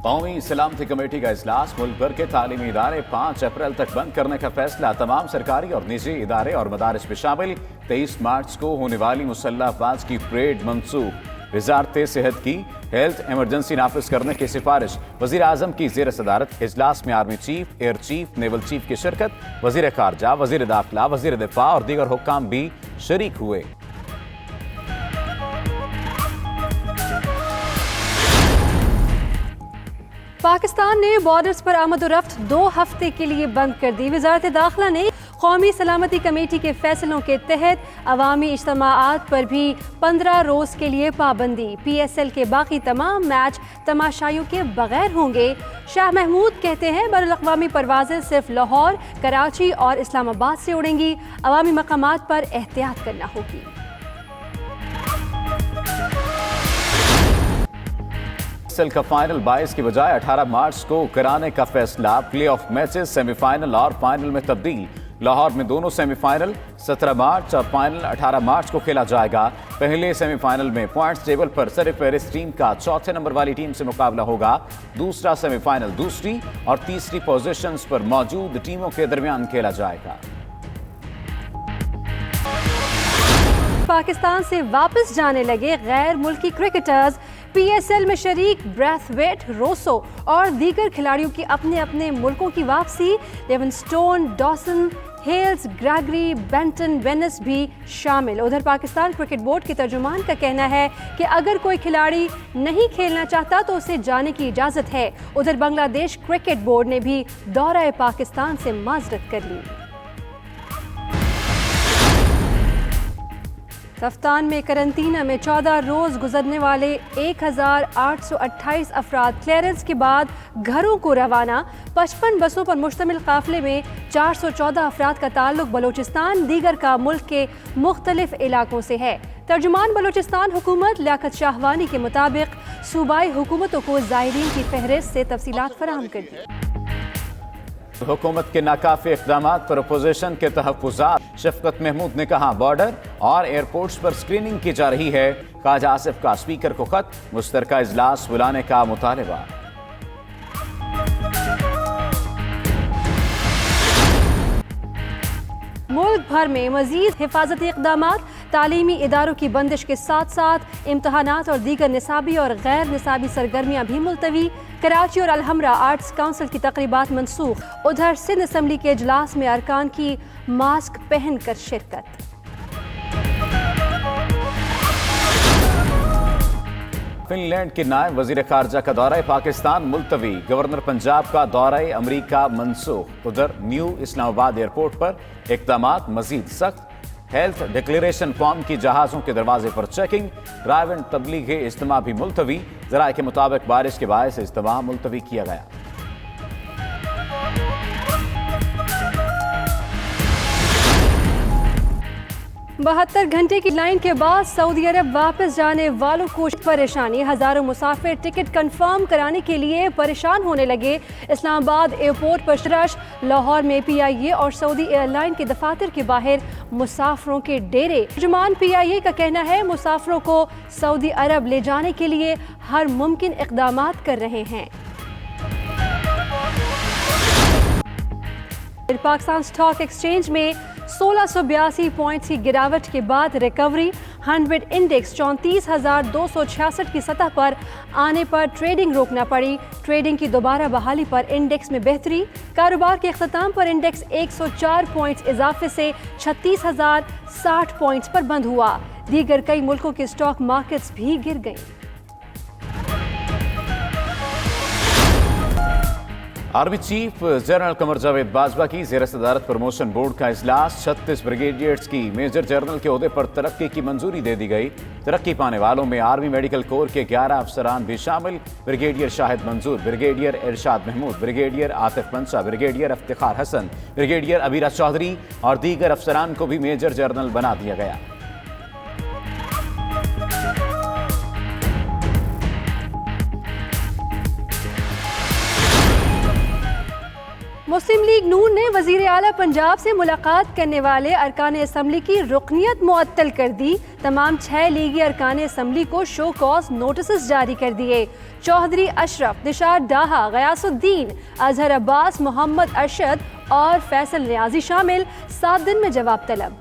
قومی سلامتی کمیٹی کا اجلاس ملک بھر کے تعلیمی ادارے 5 اپریل تک بند کرنے کا فیصلہ تمام سرکاری اور نجی ادارے اور مدارس میں شامل 23 مارچ کو ہونے والی مسلح افواج کی پریڈ منسوخ وزارت صحت کی ہیلتھ ایمرجنسی نافذ کرنے کی سفارش وزیر اعظم کی زیر صدارت اجلاس میں army chief air chief naval chief کی شرکت وزیر خارجہ وزیر داخلہ وزیر دفاع اور دیگر حکام بھی شریک ہوئے پاکستان نے بارڈرز پر آمد و رفت 2 ہفتے کے لیے بند کر دی۔ وزارت داخلہ نے قومی سلامتی کمیٹی کے فیصلوں کے تحت عوامی اجتماعات پر بھی 15 روز کے لیے پابندی۔ پی ایس ایل کے باقی تمام میچ تماشائیوں کے بغیر ہوں گے۔ شاہ محمود کہتے ہیں بین الاقوامی پروازیں صرف لاہور، کراچی اور اسلام آباد سے اڑیں گی۔ عوامی مقامات پر احتیاط کرنا ہوگی۔ ایل کا فائنل 22 کی بجائے 18 مارچ کو کرانے کا فیصلہ۔ پلے آف میچز سیمی فائنل اور فائنل میں تبدیل۔ لاہور میں دونوں سیمی فائنل 17 مارچ اور فائنل 18 مارچ کو کھیلا جائے گا۔ پہلے سیمی فائنل میں پوائنٹس ٹیبل پر سرفہرست ٹیم کا چوتھے نمبر والی ٹیم سے مقابلہ ہوگا۔ دوسرا سیمی فائنل دوسری اور تیسری پوزیشنز پر موجود ٹیموں کے درمیان کھیلا جائے گا۔ پاکستان سے واپس جانے لگے غیر ملکی کرکٹرز۔ پی ایس ایل میں شریک بریتھ ویٹ، روسو اور دیگر کھلاڑیوں کی اپنے اپنے ملکوں کی واپسی۔ لیونسٹون، Dawson, heals, Gregory, Benton, Venice بھی شامل۔ ادھر پاکستان کرکٹ بورڈ کے ترجمان کا کہنا ہے کہ اگر کوئی کھلاڑی نہیں کھیلنا چاہتا تو اسے جانے کی اجازت ہے۔ ادھر بنگلہ دیش کرکٹ بورڈ نے بھی دورہ پاکستان سے معذرت کر لی۔ کفتان میں قرنطینہ میں 14 روز گزرنے والے 1828 افراد کلیئرنس کے بعد گھروں کو روانہ۔ 55 بسوں پر مشتمل قافلے میں 414 افراد کا تعلق بلوچستان، دیگر کا ملک کے مختلف علاقوں سے ہے۔ ترجمان بلوچستان حکومت لیاقت شاہوانی کے مطابق صوبائی حکومتوں کو زائرین کی فہرست سے تفصیلات فراہم کر دی۔ حکومت کے ناکافی اقدامات پر اپوزیشن کے تحفظات۔ شفقت محمود نے کہا بارڈر اور ایئرپورٹس پر سکریننگ کی جا رہی ہے۔ خواجہ آصف کا اسپیکر کو خط، مشترکہ اجلاس بلانے کا مطالبہ۔ ملک بھر میں مزید حفاظتی اقدامات۔ تعلیمی اداروں کی بندش کے ساتھ ساتھ امتحانات اور دیگر نصابی اور غیر نصابی سرگرمیاں بھی ملتوی۔ کراچی اور الحمرہ آرٹس کونسل کی تقریبات منسوخ۔ ادھر سندھ اسمبلی کے اجلاس میں ارکان کی ماسک پہن کر شرکت۔ فن لینڈ کے نائب وزیر خارجہ کا دورہ پاکستان ملتوی۔ گورنر پنجاب کا دورہ امریکہ منسوخ۔ ادھر نیو اسلام آباد ایئرپورٹ پر اقدامات مزید سخت۔ ہیلتھ ڈکلیریشن فارم کی جہازوں کے دروازے پر چیکنگ۔ ڈرائیو اینڈ تبلیغی اجتماع بھی ملتوی۔ ذرائع کے مطابق بارش کے باعث اجتماع ملتوی کیا گیا۔ 72 گھنٹے کی لائن کے بعد سعودی عرب واپس جانے والوں کو پریشانی۔ ہزاروں مسافر ٹکٹ کنفرم کرانے کے لیے پریشان ہونے لگے۔ اسلام آباد ایئرپورٹ پر رش۔ لاہور میں پی آئی اے اور سعودی ایئر لائن کے دفاتر کے باہر مسافروں کے ڈیرے۔ ترجمان پی آئی اے کا کہنا ہے مسافروں کو سعودی عرب لے جانے کے لیے ہر ممکن اقدامات کر رہے ہیں۔ پاکستان سٹاک ایکسچینج میں 1682 پوائنٹس کی گراوٹ کے بعد ریکوری۔ 100 انڈیکس 34,266 کی سطح پر آنے پر ٹریڈنگ روکنا پڑی۔ ٹریڈنگ کی دوبارہ بحالی پر انڈیکس میں بہتری۔ کاروبار کے اختتام پر انڈیکس 104 پوائنٹس اضافے سے 36,060 پوائنٹس پر بند ہوا۔ دیگر کئی ملکوں کے سٹاک مارکیٹس بھی گر گئیں۔ Army chief general Qamar Javed Bajwa کی زیر صدارت پروموشن بورڈ کا اجلاس۔ 36 بریگیڈیئرز کی میجر جنرل کے عہدے پر ترقی کی منظوری دے دی گئی۔ ترقی پانے والوں میں آرمی میڈیکل کور کے 11 افسران بھی شامل۔ بریگیڈیئر شاہد منظور، بریگیڈیئر ارشاد محمود، بریگیڈیئر عاطف منشا، بریگیڈیئر افتخار حسن، بریگیڈیئر عبیرہ چودھری اور دیگر افسران کو بھی میجر جنرل بنا دیا گیا۔ مسلم لیگ نون نے وزیر اعلیٰ پنجاب سے ملاقات کرنے والے ارکان اسمبلی کی رکنیت معطل کر دی. تمام 6 لیگی ارکان اسمبلی کو شو کاز نوٹسز جاری کر دیے. چودھری اشرف، نشاد ڈاہا، غیاث الدین، اظہر عباس، محمد ارشد اور فیصل نیازی شامل 7 دن میں جواب طلب.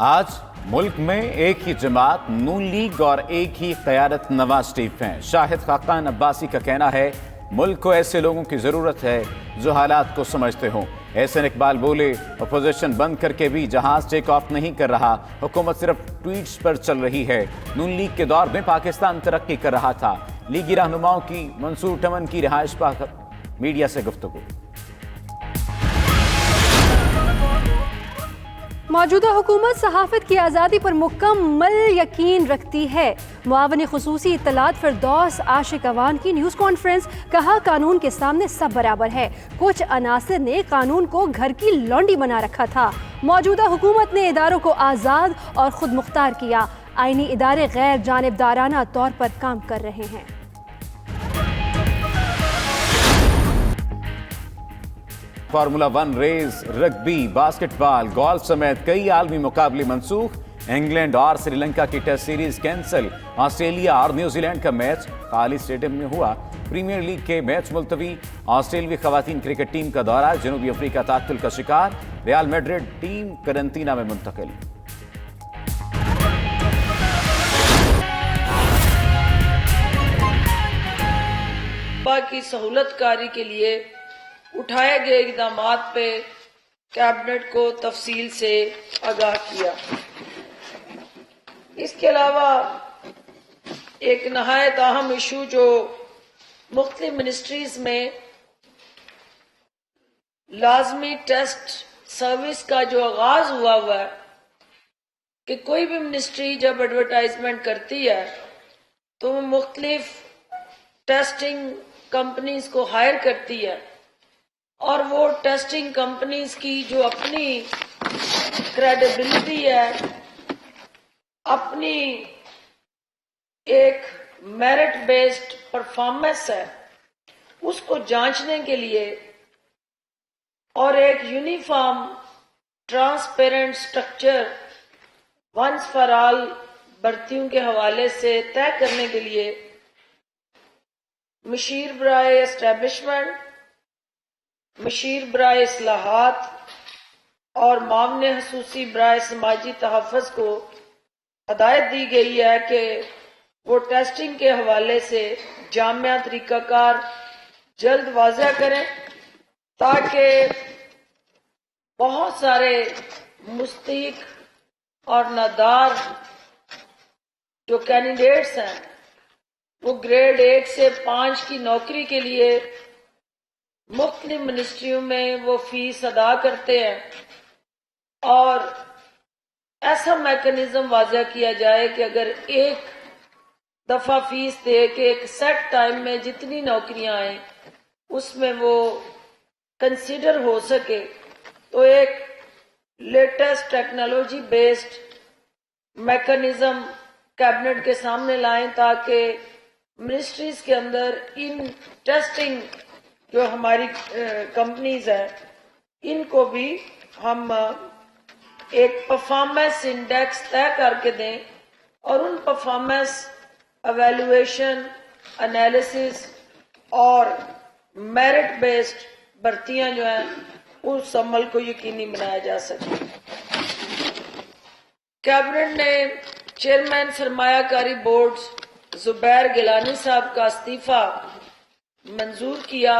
آج ملک میں ایک ہی جماعت نون لیگ اور ایک ہی قیادت نواز شریف ہیں. شاہد خاقان عباسی کا کہنا ہے ملک کو ایسے لوگوں کی ضرورت ہے جو حالات کو سمجھتے ہوں. احسن اقبال بولے اپوزیشن بند کر کے بھی جہاز ٹیک آف نہیں کر رہا، حکومت صرف ٹویٹس پر چل رہی ہے. نون لیگ کے دور میں پاکستان ترقی کر رہا تھا. لیگی رہنماؤں کی منصور ٹمن کی رہائش پر میڈیا سے گفتگو. موجودہ حکومت صحافت کی آزادی پر مکمل یقین رکھتی ہے. معاون خصوصی اطلاعات فردوس عاشق اوان کی نیوز کانفرنس. کہا قانون کے سامنے سب برابر ہے. کچھ عناصر نے قانون کو گھر کی لونڈی بنا رکھا تھا. موجودہ حکومت نے اداروں کو آزاد اور خود مختار کیا. آئینی ادارے غیر جانبدارانہ طور پر کام کر رہے ہیں. فارمولا 1 ریس، رگبی، باسکٹ بال، گولف سمیت کئی عالمی مقابلے منسوخ. انگلینڈ اور سری لنکا کی ٹیسٹ سیریز کینسل. آسٹریلیا اور نیوزی لینڈ کا میچ خالی اسٹیڈیم میں ہوا. پریمیئر لیگ کے میچ ملتوی. آسٹریلوی خواتین کرکٹ ٹیم کا دورہ. جنوبی افریقہ تعطل کا شکار. ریال میڈرڈ ٹیم قرنطینہ میں منتقل. کی سہولت کاری کے لیے اٹھائے گئے اقدامات پہ کیبنٹ کو تفصیل سے آگاہ کیا. اس کے علاوہ ایک نہایت اہم ایشو جو مختلف منسٹریز میں لازمی ٹیسٹ سروس کا جو آغاز ہوا ہے کہ کوئی بھی منسٹری جب ایڈورٹائزمنٹ کرتی ہے تو وہ مختلف ٹیسٹنگ کمپنیز کو ہائر کرتی ہے اور وہ ٹیسٹنگ کمپنیز کی جو اپنی کریڈیبلٹی ہے، اپنی ایک میرٹ بیسڈ پرفارمنس ہے، اس کو جانچنے کے لیے اور ایک uniform transparent structure once for all بھرتیوں کے حوالے سے طے کرنے کے لیے مشیر برائے اسٹیبلشمنٹ، مشیر برائے اصلاحات اور معاون خصوصی برائے سماجی تحفظ کو ہدایت دی گئی ہے کہ وہ ٹیسٹنگ کے حوالے سے جامع طریقہ کار جلد واضح کریں تاکہ بہت سارے مستحق اور نادار جو کینڈیڈیٹس ہیں وہ گریڈ 1 سے 5 کی نوکری کے لیے مختلف منسٹریوں میں وہ فیس ادا کرتے ہیں، اور ایسا میکنزم واضح کیا جائے کہ اگر ایک دفعہ فیس دے کے ایک سیٹ ٹائم میں جتنی نوکریاں آئیں اس میں وہ کنسیڈر ہو سکے. تو ایک latest technology based mechanism cabinet کے سامنے لائیں تاکہ منسٹریز کے اندر ان ٹیسٹنگ جو ہماری کمپنیز ہیں ان کو بھی ہم ایک پرفارمنس انڈیکس طے کر کے دیں اور ان پرفارمنس ایویلویشن انالیسس اور میرٹ بیسڈ بھرتیاں جو ہیں اس عمل کو یقینی بنایا جا سکے. کیبنٹ نے چیئرمین سرمایہ کاری بورڈ زبیر گیلانی صاحب کا استعفیٰ منظور کیا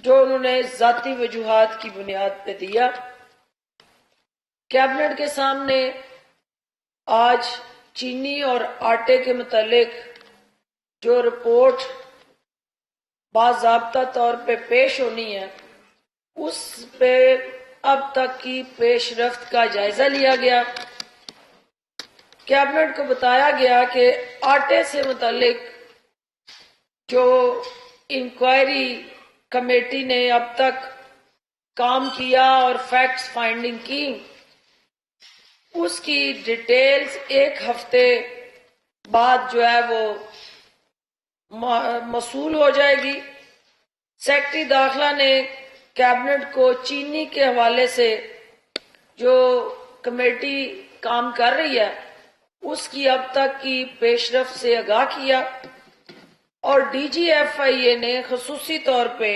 جو انہوں نے ذاتی وجوہات کی بنیاد پہ دیا. کیبنٹ کے سامنے آج چینی اور آٹے کے متعلق جو رپورٹ باضابطہ طور پہ پیش ہونی ہے اس پہ اب تک کی پیش رفت کا جائزہ لیا گیا. کیبنٹ کو بتایا گیا کہ آٹے سے متعلق جو انکوائری کمیٹی نے اب تک کام کیا اور فیکٹس فائنڈنگ کی اس کی ڈیٹیلز ایک ہفتے بعد جو ہے وہ موصول ہو جائے گی۔ سیکرٹری داخلہ نے کیبنٹ کو چینی کے حوالے سے جو کمیٹی کام کر رہی ہے اس کی اب تک کی پیش رفت سے آگاہ کیا، اور ڈی جی ایف آئی اے نے خصوصی طور پہ